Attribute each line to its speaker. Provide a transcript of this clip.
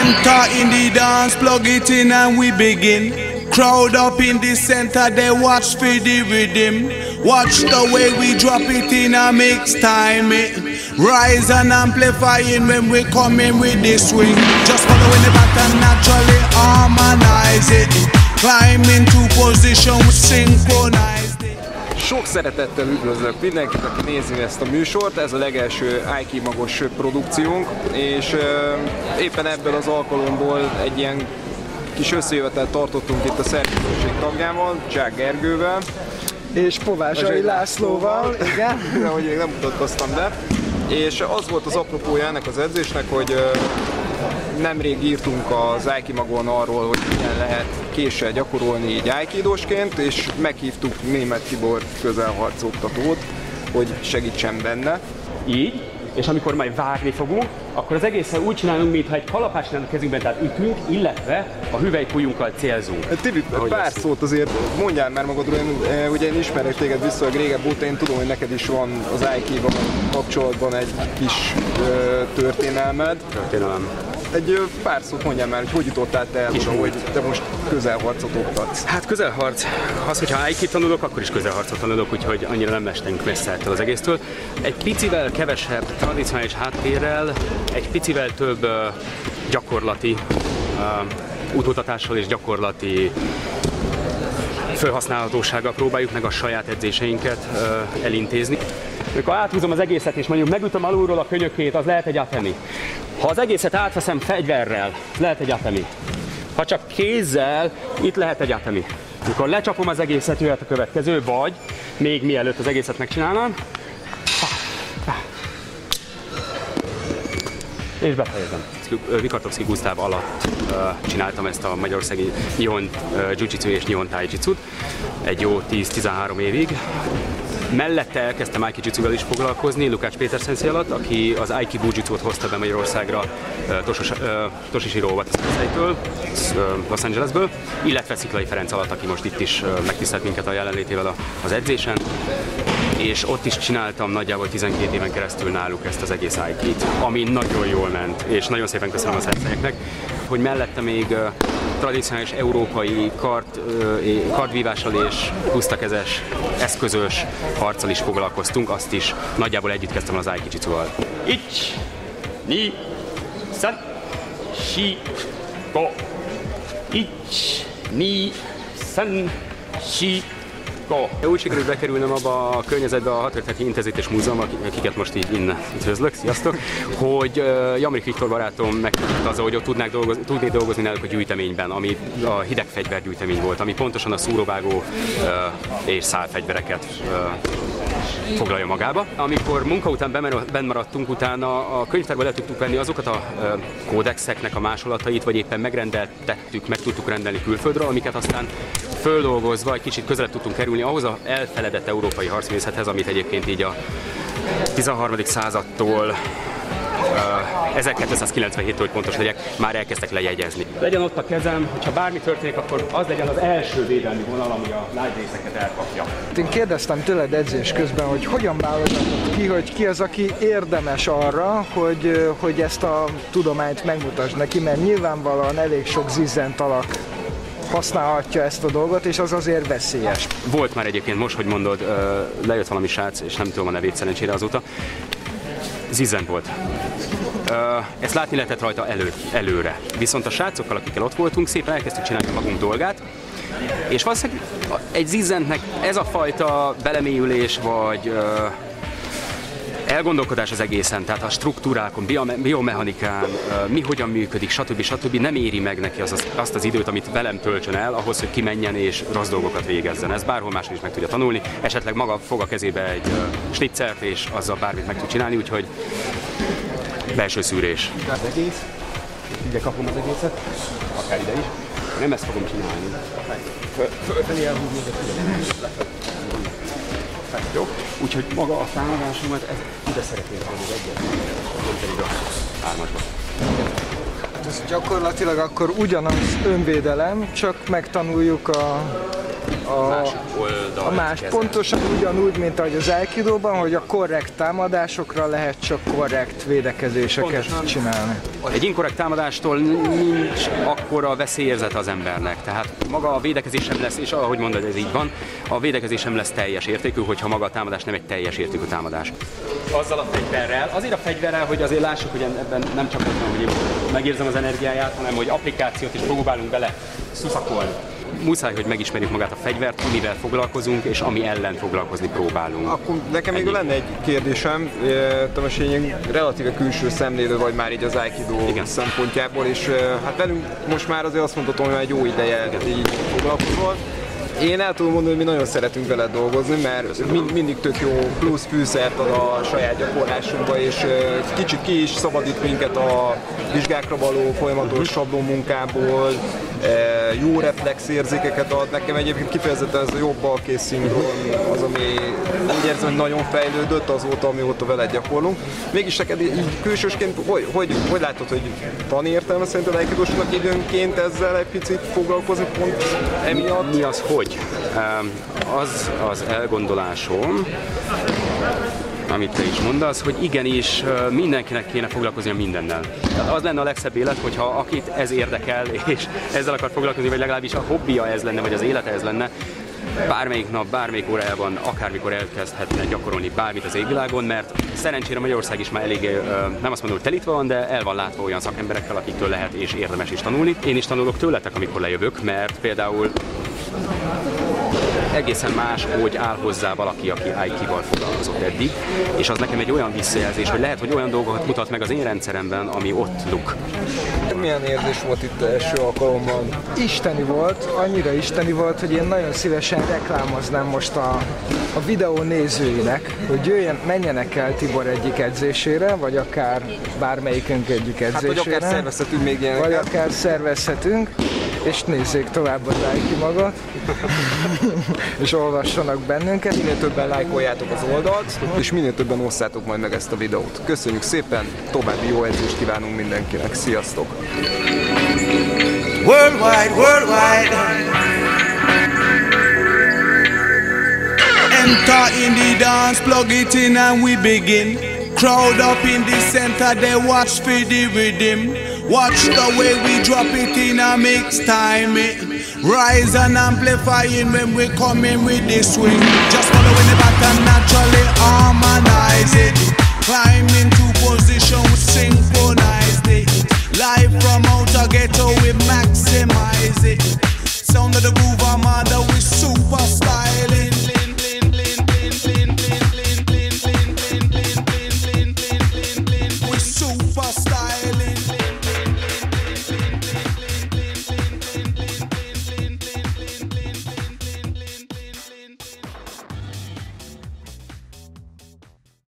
Speaker 1: Enter in the dance, plug it in and we begin. Crowd up in the center, they watch for the rhythm. Watch the way we drop it in a mix time. Rise and amplifying when we come in with the swing. Just following the pattern, naturally harmonize it. Climb into position, we synchronize it.
Speaker 2: Sok szeretettel üdvözlök mindenkit, aki nézi ezt a műsort. Ez a legelső Aiki Magos produkciónk, és éppen ebből az alkalomból egy ilyen kis összejövetelt tartottunk itt a szerkesztőség tagjával, Csák Gergővel.
Speaker 3: És Povásai Lászlóval, igen.
Speaker 2: Ahogy még nem mutatkoztam be. És az volt az apropója ennek az edzésnek, hogy nemrég írtunk az Aiki Magon arról, hogy milyen lehet késsel gyakorolni így aikidósként, és meghívtuk Németh Tibor közelharcoktatót, hogy segítsen benne.
Speaker 4: Így, és amikor majd vágni fogunk, akkor az egészen úgy csinálunk, mintha egy kalapást lenne a kezünkben, tehát ütünk, illetve a hüvelykujjunkkal célzunk.
Speaker 2: Tibi, pár szót azért mondjál már magadról, ugye én ismerek téged viszonylag régebb óta, én tudom, hogy neked is van az Aikival kapcsolatban egy kis történelmed.
Speaker 4: Történelem.
Speaker 2: Egy pár szót mondjál már, hogy jutottál te el oda, hogy te most közelharcot oktatsz?
Speaker 4: Hát közelharc, az, hogyha Aikit tanulok, akkor is közelharcot tanulok, úgyhogy annyira nem mestünk messze ettől az egésztől. Egy picivel kevesebb tradicionális háttérrel, egy picivel több gyakorlati útmutatással és gyakorlati felhasználhatósággal próbáljuk meg a saját edzéseinket elintézni. Amikor áthúzom az egészet és mondjuk megütöm alulról a könyökét, az lehet egy atemi. Ha az egészet átveszem fegyverrel, lehet egy atemi. Ha csak kézzel, itt lehet egy atemi. Amikor lecsapom az egészet, jöhet a következő, vagy még mielőtt az egészet megcsinálnám, és befejezem. Vikartovszky Gusztáv alatt csináltam ezt a magyarországi Nihon Jiu-Jitsu és Nihon Tai-Jitsu-t egy jó 10-13 évig. Mellette elkezdtem Aiki Jitsuval is foglalkozni, Lukács Péter szenszei alatt, aki az Aiki Bujutsu-t hozta be Magyarországra Toshishiro Watanabe-től, Los Angelesből, illetve Sziklay Ferenc alatt, aki most itt is megtisztelt minket a jelenlétével az edzésen. És ott is csináltam nagyjából 12 éven keresztül náluk ezt az egész Aikit, ami nagyon jól ment, és nagyon szépen köszönöm a szenszeieknek, hogy mellette még tradicionális európai kardvívással és pusztakezes, eszközös harccal is foglalkoztunk, azt is nagyjából együtt kezdtem az Aiki Jitsuval. 1, 2, 3, 4, 5. 1, 2, 3, 4, 5. Úgy sikerült bekerülnem abba a környezetbe, a Határteki Intézet és Múzeum, akiket most így innen üdvözlök, sziasztok, hogy Jamrik Viktor barátom megtudta azzal, hogy ott tudnék dolgozni náluk a gyűjteményben, ami a hideg fegyvergyűjtemény volt, ami pontosan a szúróvágó és szálfegyvereket foglalja magába. Amikor munka után benn maradtunk, utána a könyvtárban le tudtuk venni azokat a kódexeknek a másolatait, vagy éppen megrendeltettük, meg tudtuk rendelni külföldről, amiket aztán földolgozva egy kicsit közelebb tudtunk kerülni ahhoz az elfeledett európai harcművészethez, amit egyébként így a 13. századtól 1297-től, hogy pontos legyek, már elkezdtek lejegyezni. Legyen ott a kezem, hogyha bármi történik, akkor az legyen az első védelmi vonal, ami a lágy részeket elkapja.
Speaker 3: Én kérdeztem tőled edzés közben, hogy hogyan válogatod ki, hogy ki az, aki érdemes arra, hogy ezt a tudományt megmutasd neki, mert nyilvánvalóan elég sok zizzent alak használhatja ezt a dolgot, és az azért veszélyes.
Speaker 4: Volt már egyébként, most, hogy mondod, lejött valami srác, és nem tudom a nevét szerencsére azóta, zizzent volt. Ezt látni lehetett rajta előre. Viszont a srácokkal, akikkel ott voltunk, szépen elkezdtük csinálni a magunk dolgát, és valószínűleg egy zizzentnek ez a fajta belemélyülés, vagy elgondolkodás az egészen, tehát a struktúrákon, biomechanikán, mi hogyan működik, stb. Nem éri meg neki azt az időt, amit velem töltsön el, ahhoz, hogy kimenjen és rossz dolgokat végezzen. Ez bárhol máshol is meg tudja tanulni, esetleg maga fog a kezébe egy snitzert, és azzal bármit meg tud csinálni, úgyhogy belső szűrés. Az egész, ide kapom az egészet, akár ide is, nem ezt fogom csinálni. Fölfelé elhúzni, jó? Úgyhogy maga a támadásomat ide szeretnék volna egyet, nem pedig a hármasba.
Speaker 3: Hát ez gyakorlatilag akkor ugyanaz önvédelem, csak megtanuljuk a a más pontosan ugyanúgy, mint ahogy az Aikidóban, hogy a korrekt támadásokra lehet csak korrekt védekezéseket csinálni.
Speaker 4: Egy inkorrekt támadástól nincs akkora veszélyérzete az embernek, tehát maga a védekezés sem lesz, és ahogy mondod, ez így van, a védekezés sem lesz teljes értékű, hogyha maga a támadás nem egy teljes értékű támadás. Azzal a fegyverrel, azért a fegyverrel, hogy azért lássuk, hogy ebben nem csak az van, hogy én megérzem az energiáját, hanem hogy applikációt is próbálunk bele szuszakolni. Muszáj, hogy megismerjük magát a fegyvert, amivel foglalkozunk, és ami ellen foglalkozni próbálunk.
Speaker 2: Akkor nekem még lenne egy kérdésem, Tamás, én relatíve külső szemlélő vagy már így az Aikido szempontjából, és hát velünk most már azért azt mondhatom, hogy már egy jó ideje így foglalkozol. Én el tudom mondani, hogy mi nagyon szeretünk veled dolgozni, mert mindig tök jó plusz fűszert ad a saját gyakorlásunkba, és kicsit ki is szabadít minket a vizsgákra való folyamatos sablonmunkából, jó reflexérzékeket ad. Nekem egyébként kifejezetten ez a jobb balkész szindróma az, ami úgy érzem, hogy nagyon fejlődött azóta, amióta veled gyakorlunk. Mégis neked így külsősként, hogy látod, hogy van értelme szerinted aikidósnak időnként ezzel egy picit foglalkozni pont emiatt?
Speaker 4: Mi az, hogy? Az az elgondolásom, amit te is mondasz, hogy igenis mindenkinek kéne foglalkoznia mindennel. Tehát az lenne a legszebb élet, hogyha akit ez érdekel, és ezzel akar foglalkozni, vagy legalábbis a hobbija ez lenne, vagy az élete ez lenne, bármelyik nap, bármelyik órájában, akármikor elkezdhetne gyakorolni bármit az égvilágon, mert szerencsére Magyarország is már elég, nem azt mondom, hogy telítve van, de el van látva olyan szakemberekkel, akiktől lehet és érdemes is tanulni. Én is tanulok tőletek, amikor lejövök, mert például egészen más, hogy áll hozzá valaki, aki aikival foglalkozott eddig, és az nekem egy olyan visszajelzés, hogy lehet, hogy olyan dolgokat mutat meg az én rendszeremben, ami ott luk.
Speaker 2: Milyen érzés volt itt első alkalommal?
Speaker 3: Isteni volt, annyira isteni volt, hogy én nagyon szívesen reklámoznám most a videó nézőinek, hogy menjenek el Tibor egyik edzésére, vagy akár bármelyikünk egyik edzésére.
Speaker 2: Hát, vagy akár szervezhetünk még ilyeneket.
Speaker 3: Vagy akár szervezhetünk, és nézzék tovább az Aiki magat, és olvassanak bennünket.
Speaker 2: Minél többen lájkoljátok az oldalt, és minél többen osszátok majd meg ezt a videót. Köszönjük szépen, további jó edzést kívánunk mindenkinek. Sziasztok!
Speaker 1: Worldwide, worldwide. Enter in the dance, plug it in and we begin. Crowd up in the center, they watch for the rhythm. Watch the way we drop it in a mix time. Rise and amplifying when we come in with the swing. Just following the pattern, naturally harmonize it.